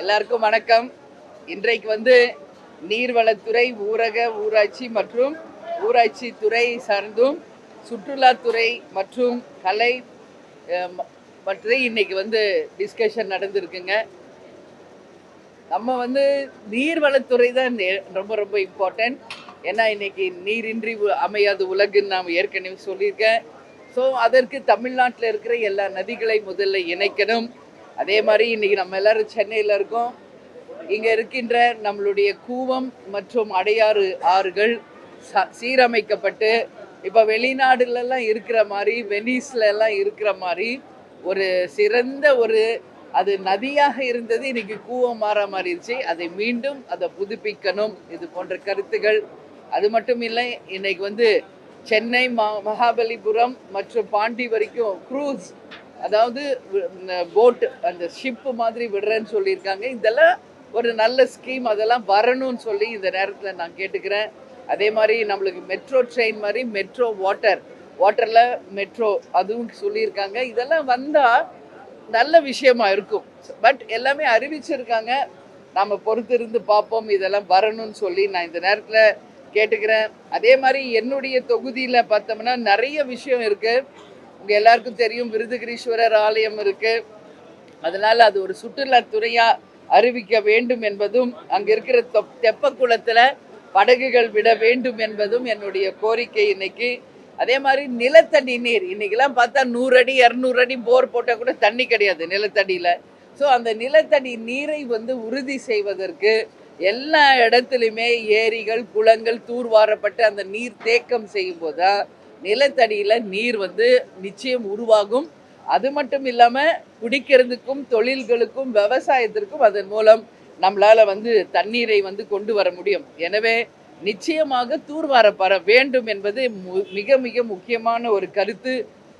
எல்லாருக்கும் வணக்கம். இன்றைக்கு நீர்வளத்துறை, ஊரக ஊராட்சி மற்றும் ஊராட்சி துறை சார்ந்தும் சுற்றுலாத்துறை மற்றும் கலை பற்றி இன்னைக்கு டிஸ்கஷன் நடந்திருக்குங்க. நம்ம நீர்வளத்துறை தான் ரொம்ப ரொம்ப இம்பார்ட்டன்ட். ஏன்னா இன்னைக்கு நீரின்றி அமையாத உலகுன்னு நாம் ஏற்கனவே சொல்லியிருக்கேன். ஸோ அதற்கு தமிழ்நாட்டில் இருக்கிற எல்லா நதிகளை முதல்ல இணைக்கணும். அதே மாதிரி இன்னைக்கு நம்ம எல்லாரும் சென்னையில் இருக்கோம். இங்கே இருக்கின்ற நம்மளுடைய கூவம் மற்றும் அடையாறு ஆறுகள் சீரமைக்கப்பட்டு இப்போ வெளிநாடுலலாம் இருக்கிற மாதிரி, வெனிஸ்ல எல்லாம் இருக்கிற மாதிரி ஒரு சிறந்த அது நதியாக இருந்தது, இன்னைக்கு கூவம் மாறிடுச்சு. அதை மீண்டும் அதை புதுப்பிக்கணும். இது போன்ற கருத்துகள். அது மட்டும் இல்லை, இன்னைக்கு சென்னை மகாபலிபுரம் மற்றும் பாண்டி வரைக்கும் க்ரூஸ், அதாவது போட்டு அந்த ஷிப்பு மாதிரி விடுறேன்னு சொல்லியிருக்காங்க. இதெல்லாம் ஒரு நல்ல ஸ்கீம். அதெல்லாம் வரணும்னு சொல்லி இந்த நேரத்தில் நான் கேட்டுக்கிறேன். அதே மாதிரி நம்மளுக்கு மெட்ரோ ட்ரெயின் மாதிரி மெட்ரோ வாட்டரில் மெட்ரோ அதுவும் சொல்லியிருக்காங்க. இதெல்லாம் வந்தால் நல்ல விஷயமா இருக்கும். பட் எல்லாமே அறிவிச்சிருக்காங்க. நம்ம பொறுத்திருந்து பார்ப்போம். இதெல்லாம் வரணும்னு சொல்லி நான் இந்த நேரத்தில் கேட்டுக்கிறேன். அதே மாதிரி என்னுடைய தொகுதியில் பார்த்தோம்னா நிறைய விஷயம் இருக்குது. உங்கள் எல்லாருக்கும் தெரியும், விருதுகிரீஸ்வரர் ஆலயம் இருக்குது. அதனால் அது ஒரு சுற்றுலாத்துறையாக அறிவிக்க வேண்டும் என்பதும், அங்கே இருக்கிற தெப்பக்குளத்தில் படகுகள் விட வேண்டும் என்பதும் என்னுடைய கோரிக்கை இன்னைக்கு. அதே மாதிரி நிலத்தடி நீர், இன்னைக்கெல்லாம் பார்த்தா 100 அடி 200 அடி போர் போட்டால் கூட தண்ணி கிடையாது நிலத்தடியில். ஸோ அந்த நிலத்தடி நீரை உறுதி செய்வதற்கு எல்லா இடத்துலையுமே ஏரிகள் குளங்கள் தூர்வாரப்பட்டு அந்த நீர் தேக்கம் செய்யும் போது தான் நிலத்தடியில் நீர் நிச்சயம் உருவாகும். அது மட்டும் இல்லாமல் குடிக்கிறதுக்கும் தொழில்களுக்கும் விவசாயத்திற்கும் அதன் மூலம் நம்மளால் தண்ணீரை கொண்டு வர முடியும். எனவே நிச்சயமாக தூர்வாரப்பட வேண்டும் என்பது மிக மிக முக்கியமான ஒரு கருத்து.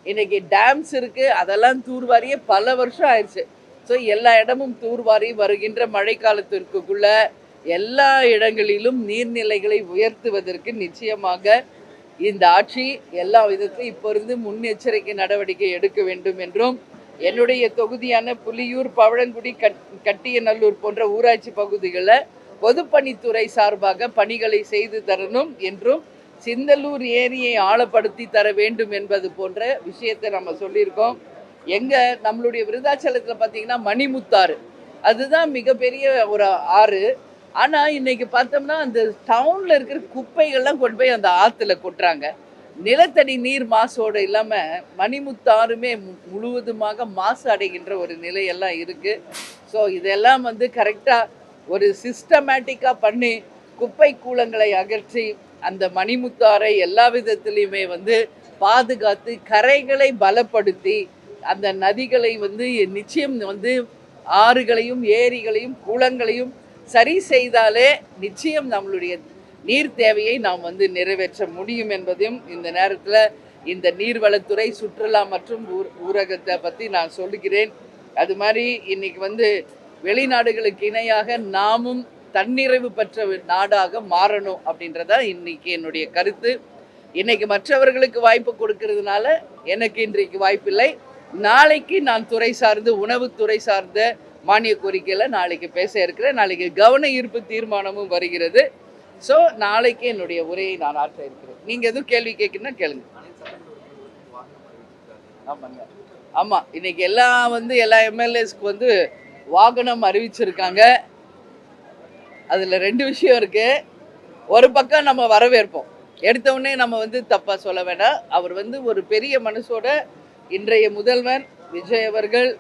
இன்னைக்கு டேம்ஸ் இருக்குது, அதெல்லாம் தூர்வாரியே பல வருஷம் ஆயிடுச்சு. ஸோ எல்லா இடமும் தூர்வாரி வருகின்ற மழைக்காலத்திற்குள்ள எல்லா இடங்களிலும் நீர்நிலைகளை உயர்த்துவதற்கு நிச்சயமாக இந்த ஆட்சி எல்லா விதத்திலும் இப்போ இருந்து முன்னெச்சரிக்கை நடவடிக்கை எடுக்க வேண்டும் என்றும், என்னுடைய தொகுதியான புலியூர், பவழங்குடி, கட்டியநல்லூர் போன்ற ஊராட்சி பகுதிகளில் பொதுப்பணித்துறை சார்பாக பணிகளை செய்து தரணும் என்றும், சிந்தலூர் ஏரியை ஆழப்படுத்தி தர வேண்டும் என்பது போன்ற விஷயத்தை நம்ம சொல்லியிருக்கோம். நம்மளுடைய விருதாச்சலத்தில் பார்த்தீங்கன்னா மணிமுத்தாறு, அதுதான் மிகப்பெரிய ஒரு ஆறு. ஆனால் இன்னைக்கு பார்த்தோம்னா அந்த டவுனில் இருக்கிற குப்பைகள்லாம் கொண்டு போய் அந்த ஆற்றுல கொட்டுறாங்க. நிலத்தடி நீர் மாசோடு இல்லாமல் மணிமுத்தாறுமே முழுவதுமாக மாசு அடைகின்ற ஒரு நிலையெல்லாம் இருக்குது. ஸோ இதெல்லாம் கரெக்டாக ஒரு சிஸ்டமேட்டிக்காக பண்ணி குப்பை கூலங்களை அகற்றி அந்த மணிமுத்தாறை எல்லா விதத்துலேயுமே பாதுகாத்து கரைகளை பலப்படுத்தி அந்த நதிகளை நிச்சயம் ஆறுகளையும் ஏரிகளையும் குளங்களையும் சரி செய்தாலே நிச்சயம் நம்மளுடைய நீர் தேவையை நாம் நிறைவேற்ற முடியும் என்பதையும் இந்த நேரத்தில் இந்த நீர்வளத்துறை, சுற்றுலா மற்றும் ஊரகத்தை பற்றி நான் சொல்லுகிறேன். அது மாதிரி இன்னைக்கு வெளிநாடுகளுக்கு இணையாக நாமும் தன்னிறைவு பெற்ற நாடாக மாறணும் அப்படின்றதா இன்னைக்கு என்னுடைய கருத்து. இன்னைக்கு மற்றவர்களுக்கு வாய்ப்பு கொடுக்கறதுனால எனக்கு இன்றைக்கு வாய்ப்பில்லை. நாளைக்கு நான் துறை சார்ந்து, உணவுத்துறை சார்ந்த மானிய கோரிக்கையில் நாளைக்கு பேச இருக்கிறேன். நாளைக்கு கவன ஈர்ப்பு தீர்மானமும் வருகிறது. ஸோ நாளைக்கு என்னுடைய உரையை நான் ஆற்ற இருக்கிறேன். நீங்கள் எதுவும் கேள்வி கேட்கணும்னா கேளுங்க. ஆமாங்க, ஆமாம். இன்னைக்கு எல்லா எம்எல்ஏஸ்க்கு வாகனம் அறிவிச்சிருக்காங்க. அதில் 2 விஷயம் இருக்குது. ஒரு பக்கம் நம்ம வரவேற்போம், எடுத்தவுடனே நம்ம தப்பாக சொல்ல வேண்டாம். அவர் ஒரு பெரிய மனசோட இன்றைய முதல்வர் விஜய் அவர்கள்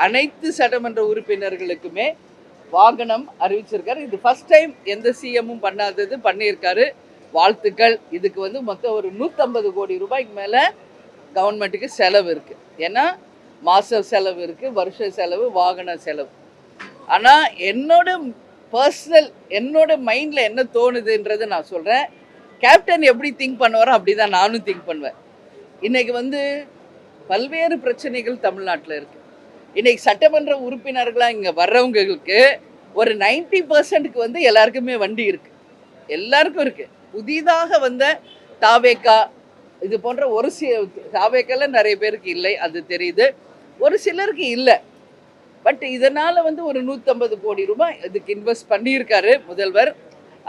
அனைத்து சட்டமன்ற உறுப்பினர்களுக்குமே வாகனம் அறிவிச்சிருக்காரு. இது ஃபர்ஸ்ட் டைம், எந்த சிஎம்மும் பண்ணாதது பண்ணியிருக்காரு. வாழ்த்துக்கள். இதுக்கு மொத்தம் ஒரு 150 கோடி ரூபாய்க்கு மேலே கவர்மெண்ட்டுக்கு செலவு இருக்குது. ஏன்னா மாத செலவு இருக்குது, வருஷ செலவு, வாகன செலவு. ஆனால் என்னோட மைண்டில் என்ன தோணுதுன்றதை நான் சொல்கிறேன். கேப்டன் எப்படி திங்க் பண்ணுவாரோ அப்படி தான் நானும் திங்க் பண்ணுவேன். இன்றைக்கி பல்வேறு பிரச்சனைகள் தமிழ்நாட்டில் இருக்குது. இன்றைக்கி சட்டமன்ற உறுப்பினர்களாக இங்கே வர்றவங்களுக்கு ஒரு 90%க்கு எல்லாருக்குமே வண்டி இருக்குது, எல்லாருக்கும் இருக்குது. புதிதாக தாவேக்கா இது போன்ற தாவேக்கால நிறைய பேருக்கு இல்லை, அது தெரியுது. ஒரு சிலருக்கு இல்லை. பட் இதனால் வந்து ஒரு 150 கோடி ரூபாய் இதுக்கு இன்வெஸ்ட் பண்ணியிருக்காரு முதல்வர்.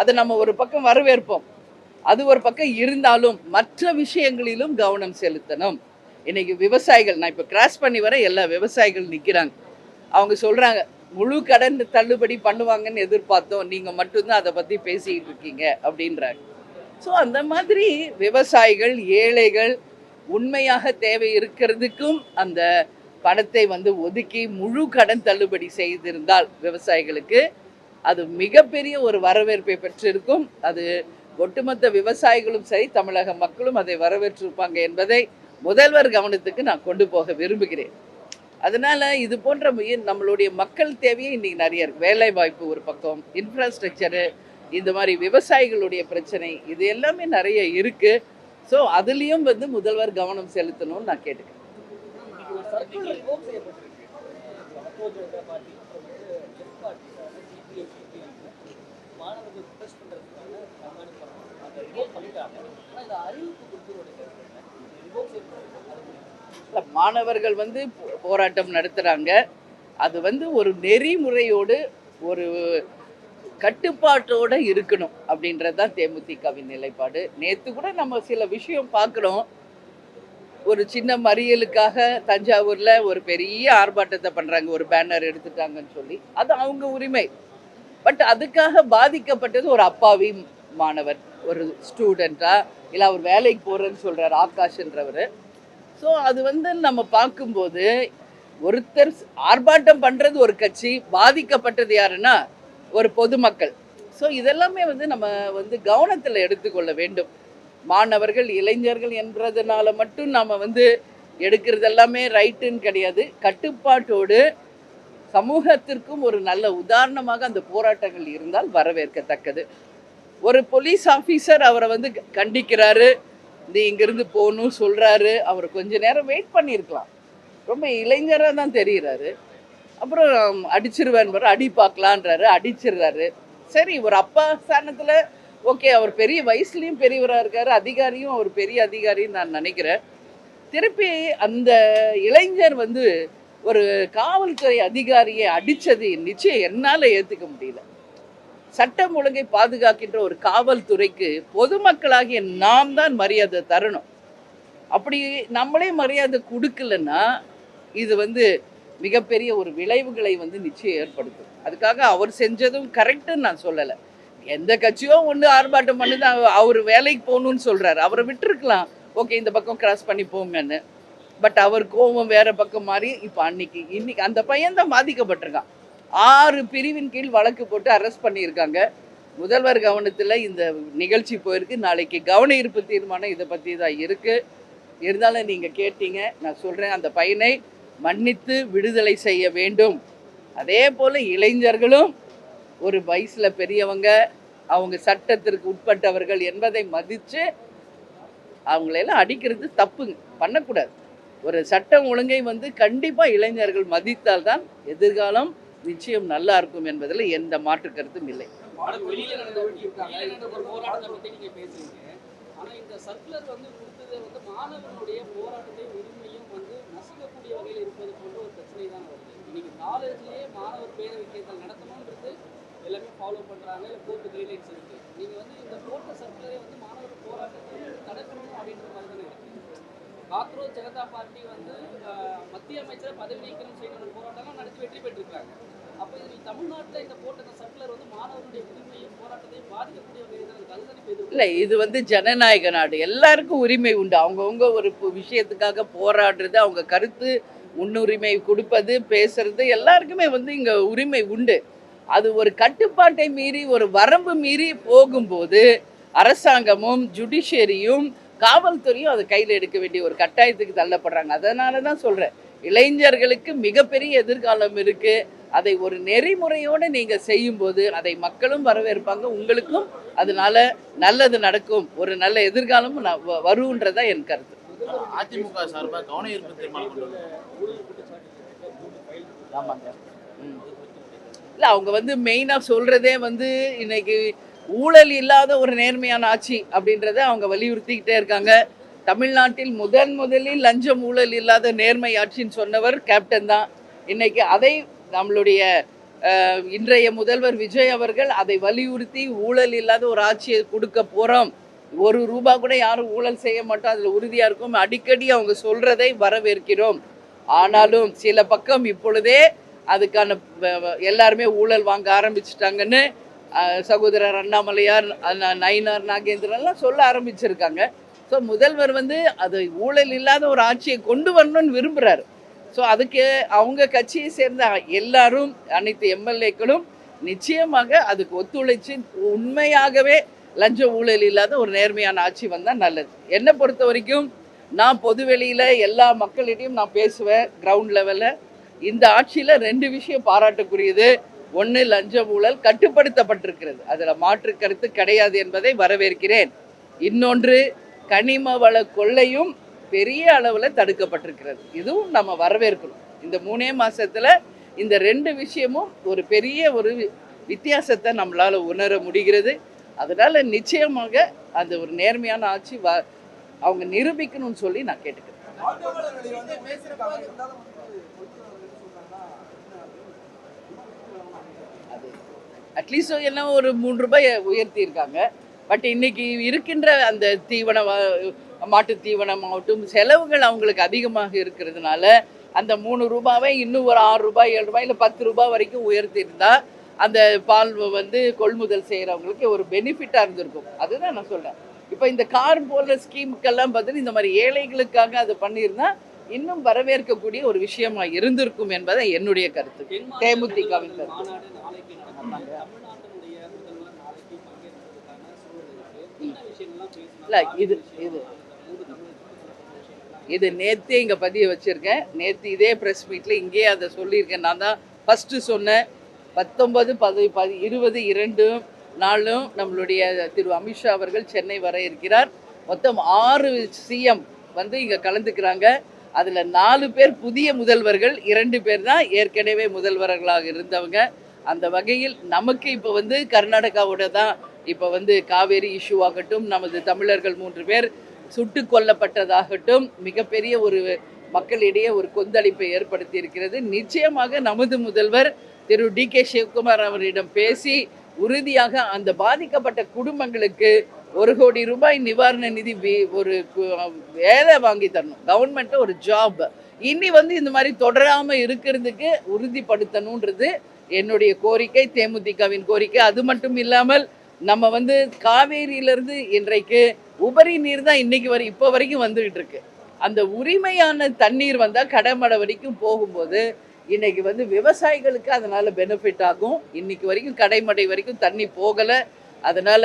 அதை நம்ம ஒரு பக்கம் வரவேற்போம். அது ஒரு பக்கம் இருந்தாலும் மற்ற விஷயங்களிலும் கவனம் செலுத்தணும். இன்னைக்கு விவசாயிகள், நான் இப்போ கிராஸ் பண்ணி வர எல்லா விவசாயிகள் நிற்கிறாங்க. அவங்க சொல்கிறாங்க, முழு கடன் தள்ளுபடி பண்ணுவாங்கன்னு எதிர்பார்த்தோம், நீங்கள் மட்டும்தான் அதை பற்றி பேசிக்கிட்டு இருக்கீங்க அப்படின்றாங்க. ஸோ அந்த மாதிரி விவசாயிகள், ஏழைகள் உண்மையாக தேவை இருக்கிறதுக்கும் அந்த பணத்தை வந்து ஒதுக்கி முழு கடன் தள்ளுபடி செய்திருந்தால் விவசாயிகளுக்கு அது மிகப்பெரிய ஒரு வரவேற்பை பெற்றிருக்கும். அது ஒட்டுமொத்த விவசாயிகளும் சரி, தமிழக மக்களும் அதை வரவேற்றிருப்பாங்க என்பதை முதல்வர் கவனத்துக்கு நான் கொண்டு போக விரும்புகிறேன். அதனால இது போன்ற நம்மளுடைய மக்கள் தேவையே இன்னைக்கு நிறைய இருக்கு. வேலை வாய்ப்பு ஒரு பக்கம், இன்ஃப்ராஸ்ட்ரக்சரு, இந்த மாதிரி விவசாயிகளுடைய பிரச்சனை, இது எல்லாமே நிறைய இருக்கு. ஸோ அதுலேயும் வந்து முதல்வர் கவனம் செலுத்தணும்னு நான் கேட்டுக்கிறேன். மாணவர்கள் வந்து போராட்டம் நடத்துகிறாங்க. அது வந்து ஒரு நெறிமுறையோடு ஒரு கட்டுப்பாட்டோடு இருக்கணும் அப்படின்றது தான் தேமுதிகவின் நிலைப்பாடு. நேற்று கூட நம்ம சில விஷயம் பார்க்குறோம். ஒரு சின்ன மறியலுக்காக தஞ்சாவூரில் ஒரு பெரிய ஆர்ப்பாட்டத்தை பண்ணுறாங்க, ஒரு பேனர் எடுத்துட்டாங்கன்னு சொல்லி. அது அவங்க உரிமை. பட் அதுக்காக பாதிக்கப்பட்டது ஒரு அப்பாவி மாணவர், ஒரு ஸ்டூடெண்ட்டா, இல்லை அவர் வேலைக்கு போகிறேன்னு சொல்கிறார் ஆகாஷ்ன்றவர். ஸோ அது வந்து நம்ம பார்க்கும்போது ஒருத்தர் ஆர்ப்பாட்டம் பண்ணுறது ஒரு கட்சி, பாதிக்கப்பட்டது யாருன்னா ஒரு பொதுமக்கள். ஸோ இதெல்லாமே வந்து நம்ம வந்து கவனத்தில் எடுத்துக்கொள்ள வேண்டும். மாணவர்கள், இளைஞர்கள் என்றதுனால மட்டும் நம்ம வந்து எடுக்கிறது எல்லாமே ரைட்டுன்னு கிடையாது. கட்டுப்பாட்டோடு சமூகத்திற்கும் ஒரு நல்ல உதாரணமாக அந்த போராட்டங்கள் இருந்தால் வரவேற்கத்தக்கது. ஒரு போலீஸ் ஆஃபீஸர் அவரை வந்து கண்டிக்கிறாரு, நீ இங்கிருந்து போகணும் சொல்கிறாரு. அவர் கொஞ்ச நேரம் வெயிட் பண்ணியிருக்கலாம். ரொம்ப இளைஞராக தான் தெரிகிறாரு. அப்புறம் அடிச்சிருவேன், அடி பார்க்கலான்றாரு, அடிச்சிடுறாரு. சரி, ஒரு அப்பா ஸ்தானத்தில் ஓகே, அவர் பெரிய வயசுலேயும் பெரியவராக இருக்கார், அதிகாரியும் அவர் பெரிய அதிகாரின்னு நான் நினைக்கிறேன். திருப்பி அந்த இளைஞர் வந்து ஒரு காவல்துறை அதிகாரியை அடித்தது நிச்சயம் என்னால் ஏற்றுக்க முடியல. சட்டம் ஒழுங்கை பாதுகாக்கின்ற ஒரு காவல்துறைக்கு பொதுமக்களாகிய நாம் தான் மரியாதை தரணும். அப்படி நம்மளே மரியாதை கொடுக்கலன்னா இது வந்து மிகப்பெரிய ஒரு விளைவுகளை வந்து நிச்சயம் ஏற்படுத்தும். அதுக்காக அவர் செஞ்சதும் கரெக்டுன்னு நான் சொல்லலை. எந்த கட்சியோ ஒன்று ஆர்ப்பாட்டம் பண்ணி தான் அவர் வேலைக்கு போகணுன்னு சொல்கிறார். அவரை விட்டுருக்கலாம், ஓகே இந்த பக்கம் கிராஸ் பண்ணி போங்கன்னு. பட் அவர் கோபம் வேறு பக்கம் மாறி இப்போ இன்னைக்கு அந்த பையன் தான் பாதிக்கப்பட்டிருக்கான். 6 பிரிவின் கீழ் வழக்கு போட்டு அரெஸ்ட் பண்ணியிருக்காங்க. முதல்வர் கவனத்தில் இந்த நிகழ்ச்சி போயிருக்கு. நாளைக்கு கவன ஈர்ப்பு தீர்மானம் இதை பற்றி தான் இருக்குது. இருந்தாலும் நீங்கள் கேட்டீங்க, நான் சொல்கிறேன், அந்த பையனை மன்னித்து விடுதலை செய்ய வேண்டும். அதே போல் இளைஞர்களும் ஒரு வயசில் பெரியவங்க, அவங்க சட்டத்திற்கு உட்பட்டவர்கள் என்பதை மதித்து அவங்களெல்லாம் அடிக்கிறது தப்புங்க, பண்ணக்கூடாது. ஒரு சட்டம் ஒழுங்கை வந்து கண்டிப்பாக இளைஞர்கள் மதித்தால்தான் எதிர்காலம் நிச்சயம் நல்லா இருக்கும் என்பதில் எந்த மாற்று கருத்தும் இல்லை. எல்லாமே ஃபாலோ பண்ணுறாங்க, இல்லை கோர்ட்டு கைட்லைன்ஸ் இருக்குது. நீங்கள் வந்து இந்த போட்ட சர்க்குலரே வந்து மாணவர் போராட்டத்தை தடுக்கணும் அப்படின்ற மாதிரி தானே இருக்குது. காக்ரோச் ஜனதா பார்ட்டி வந்து மத்திய அமைச்சரை பதவி நீக்கம் செய்யணும் போராட்டம்லாம் நடத்தி வெற்றி பெற்றிருக்காங்க. அப்போ இது தமிழ்நாட்டில் இந்த போட்ட சர்க்குலர் வந்து மாணவர்களுடைய உரிமையும் போராட்டத்தையும் பாதிக்கக்கூடிய வகையில் அதுதான் இல்லை. இது வந்து ஜனநாயக நாடு, எல்லாருக்கும் உரிமை உண்டு. அவங்கவுங்க ஒரு விஷயத்துக்காக போராடுறது, அவங்க கருத்து முன்னுரிமை கொடுப்பது, பேசுறது, எல்லாருக்குமே வந்து இங்கே உரிமை உண்டு. அது ஒரு கட்டுப்பாட்டை மீறி, ஒரு வரம்பு மீறி போகும்போது அரசாங்கமும் ஜுடிஷியரியும் காவல்துறையும் அதை கையில் எடுக்க வேண்டிய ஒரு கட்டாயத்துக்கு தள்ளப்படுறாங்க. அதனால தான் சொல்கிறேன், இளைஞர்களுக்கு மிகப்பெரிய எதிர்காலம் இருக்குது. அதை ஒரு நெறிமுறையோடு நீங்கள் செய்யும்போது அதை மக்களும் வரவேற்பாங்க, உங்களுக்கும் அதனால நல்லது நடக்கும், ஒரு நல்ல எதிர்காலமும் வருன்றதான் என் கருத்து. அதிமுக சார்பாக கவன ஈர்ப்பு தீர்மானம். ஆமாங்க. இல்லை, அவங்க வந்து மெயினாக சொல்கிறதே வந்து இன்னைக்கு ஊழல் இல்லாத ஒரு நேர்மையான ஆட்சி அப்படின்றத அவங்க வலியுறுத்திக்கிட்டே இருக்காங்க. தமிழ்நாட்டில் முதலில் லஞ்சம் ஊழல் இல்லாத நேர்மை ஆட்சின்னு சொன்னவர் கேப்டன் தான். இன்னைக்கு அதை நம்மளுடைய இன்றைய முதல்வர் விஜய் அவர்கள் அதை வலியுறுத்தி ஊழல் இல்லாத ஒரு ஆட்சியை கொடுக்க போகிறோம், ஒரு ரூபா கூட யாரும் ஊழல் செய்ய மாட்டோம், அதில் உறுதியாக இருக்கும், அடிக்கடி அவங்க சொல்கிறதை வரவேற்கிறோம். ஆனாலும் சில பக்கம் இப்பொழுதே அதுக்கான எல்லாருமே ஊழல் வாங்க ஆரம்பிச்சிட்டாங்கன்னு சகோதரர் அண்ணாமலையார், நயினார் நாகேந்திரன்லாம் சொல்ல ஆரம்பிச்சிருக்காங்க. ஸோ முதல்வர் வந்து அது ஊழல் இல்லாத ஒரு ஆட்சியை கொண்டு வரணும்னு விரும்புகிறாரு. ஸோ அதுக்கு அவங்க கட்சியை சேர்ந்த எல்லாரும், அனைத்து எம்எல்ஏக்களும் நிச்சயமாக அதுக்கு ஒத்துழைச்சு உண்மையாகவே லஞ்ச ஊழல் இல்லாத ஒரு நேர்மையான ஆட்சி வந்தால் நல்லது. என்னை பொறுத்த வரைக்கும் நான் பொதுவெளியில் எல்லா மக்களிடையும் நான் பேசுவேன். கிரவுண்ட் லெவலில் இந்த ஆட்சியில் 2 விஷயம் பாராட்டக்கூடியது. ஒன்று, லஞ்ச ஊழல் கட்டுப்படுத்தப்பட்டிருக்கிறது, அதில் மாற்று கருத்து கிடையாது என்பதை வரவேற்கிறேன். இன்னொன்று, கனிம வள கொள்ளையும் பெரிய அளவில் தடுக்கப்பட்டிருக்கிறது, இதுவும் நம்ம வரவேற்கணும். இந்த 3 மாதத்தில் இந்த 2 விஷயமும் ஒரு பெரிய ஒரு வித்தியாசத்தை நம்மளால் உணர முடிகிறது. அதனால் நிச்சயமாக அந்த ஒரு நேர்மையான ஆட்சி அவங்க நிரூபிக்கணும்னு சொல்லி நான் கேட்டுக்கிறேன். அது அட்லீஸ்ட் என்ன ஒரு 3 ரூபாய் உயர்த்தியிருக்காங்க. பட் இன்னைக்கு இருக்கின்ற அந்த மாட்டு தீவனமாகட்டும் செலவுகள் அவங்களுக்கு அதிகமாக இருக்கிறதுனால அந்த 3 ரூபாவை இன்னும் ஒரு 6 ரூபாய் 7 ரூபாய் இல்லை 10 ரூபாய் வரைக்கும் உயர்த்தியிருந்தா அந்த பால் வந்து கொள்முதல் செய்கிறவங்களுக்கு ஒரு பெனிஃபிட்டாக இருந்திருக்கும். அதுதான் நான் சொல்கிறேன். இப்போ இந்த கார் போன்ற ஸ்கீமுக்கெல்லாம் பார்த்தீங்கன்னா இந்த மாதிரி ஏழைகளுக்காக அது பண்ணியிருந்தா இன்னும் வரவேற்கக்கூடிய ஒரு விஷயமா இருந்திருக்கும் என்பதை என்னுடைய கருத்து, தேமுதிகவின் கருத்து. இல்லை, இது நேற்றே இங்கே பதிய வச்சுருக்கேன். நேற்று இதே ப்ரெஸ் மீட்டில் இங்கேயே அதை சொல்லியிருக்கேன். நான் தான் ஃபஸ்ட்டு சொன்னேன். 19, 20, 2 நாளும் நம்மளுடைய திரு அமித்ஷா அவர்கள் சென்னை வர இருக்கிறார். மொத்தம் 6 சிஎம் வந்து இங்கே கலந்துக்கிறாங்க. அதில் 4 பேர் புதிய முதல்வர்கள், 2 பேர் தான் ஏற்கனவே முதல்வர்களாக இருந்தவங்க. அந்த வகையில் நமக்கு இப்போ வந்து கர்நாடகாவோட தான் இப்போ வந்து காவேரி இஷ்யூ ஆகட்டும், நமது தமிழர்கள் 3 பேர் சுட்டு கொல்லப்பட்டதாகட்டும், மிகப்பெரிய ஒரு மக்களிடையே ஒரு கொந்தளிப்பை ஏற்படுத்தி இருக்கிறது. நிச்சயமாக நமது முதல்வர் திரு DK சிவகுமார் அவரிடம் பேசி உறுதியாக அந்த பாதிக்கப்பட்ட குடும்பங்களுக்கு 1 கோடி ரூபாய் நிவாரண நிதி ஒரு வேலை வாங்கி தரணும், கவர்மெண்ட்டை ஒரு ஜாப் இனி வந்து இந்த மாதிரி தொடராமல் இருக்கிறதுக்கு உறுதிப்படுத்தணுன்றது என்னுடைய கோரிக்கை, தேமுதிகவின் கோரிக்கை. அது மட்டும் இல்லாமல் நம்ம வந்து காவேரியிலேருந்து இன்றைக்கு உபரி நீர் தான் இப்போ வரைக்கும் வந்துகிட்டு இருக்கு. அந்த உரிமையான தண்ணீர் வந்தால் கடமடை வரைக்கும் போகும்போது இன்னைக்கு வந்து விவசாயிகளுக்கு அதனால பெனிஃபிட் ஆகும். இன்னைக்கு வரைக்கும் கடைமடை வரைக்கும் தண்ணி போகலை. அதனால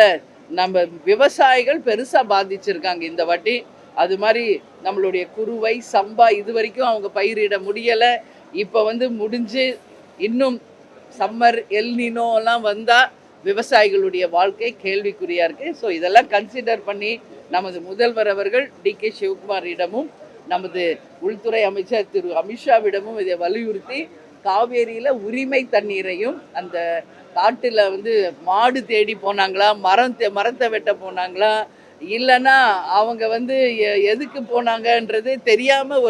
நம்ம விவசாயிகள் பெருசாக பாதிச்சிருக்காங்க இந்த வாட்டி. அது மாதிரி நம்மளுடைய குறுவை சம்பா இது வரைக்கும் அவங்க பயிரிட முடியலை. இப்போ வந்து முடிஞ்சு இன்னும் சம்மர் எல்னினோலாம் வந்தால் விவசாயிகளுடைய வாழ்க்கை கேள்விக்குறியாக இருக்குது. ஸோ இதெல்லாம் கன்சிடர் பண்ணி நமது முதல்வர் அவர்கள் DK சிவகுமாரிடமும் நமது உள்துறை அமைச்சர் திரு அமித்ஷாவிடமும் இதை வலியுறுத்தி காவேரியில் உரிமை தண்ணீரையும், அந்த காட்டில் வந்து மாடு தேடி போனாங்களா, மரத்தை வெட்ட போனாங்களா, இல்லைன்னா அவங்க வந்து எதுக்கு போனாங்கன்றது தெரியாமல்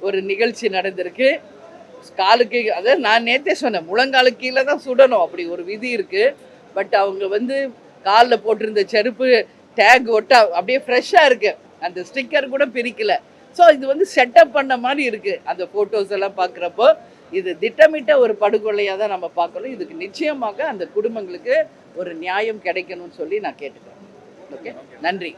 ஒரு நிகழ்ச்சி நடந்திருக்கு. காலுக்கு அதாவது நான் நேற்றே சொன்னேன், முழங்காலுக்கு கீழே தான் சுடணும், அப்படி ஒரு விதி இருக்குது. பட் அவங்க வந்து காலில் போட்டிருந்த செருப்பு டேக் ஒட்டா அப்படியே ஃப்ரெஷ்ஷாக இருக்குது, அந்த ஸ்டிக்கர் கூட பிரிக்கலை. ஸோ இது வந்து செட்டப் பண்ண மாதிரி இருக்குது. அந்த ஃபோட்டோஸ் எல்லாம் பார்க்குறப்போ இது திட்டமிட்ட ஒரு படுகொலையாக தான் நம்ம பார்க்கணும். இதுக்கு நிச்சயமாக அந்த குடும்பங்களுக்கு ஒரு நியாயம் கிடைக்கணும்னு சொல்லி நான் கேட்டுக்கிறேன். ஓகே, நன்றி.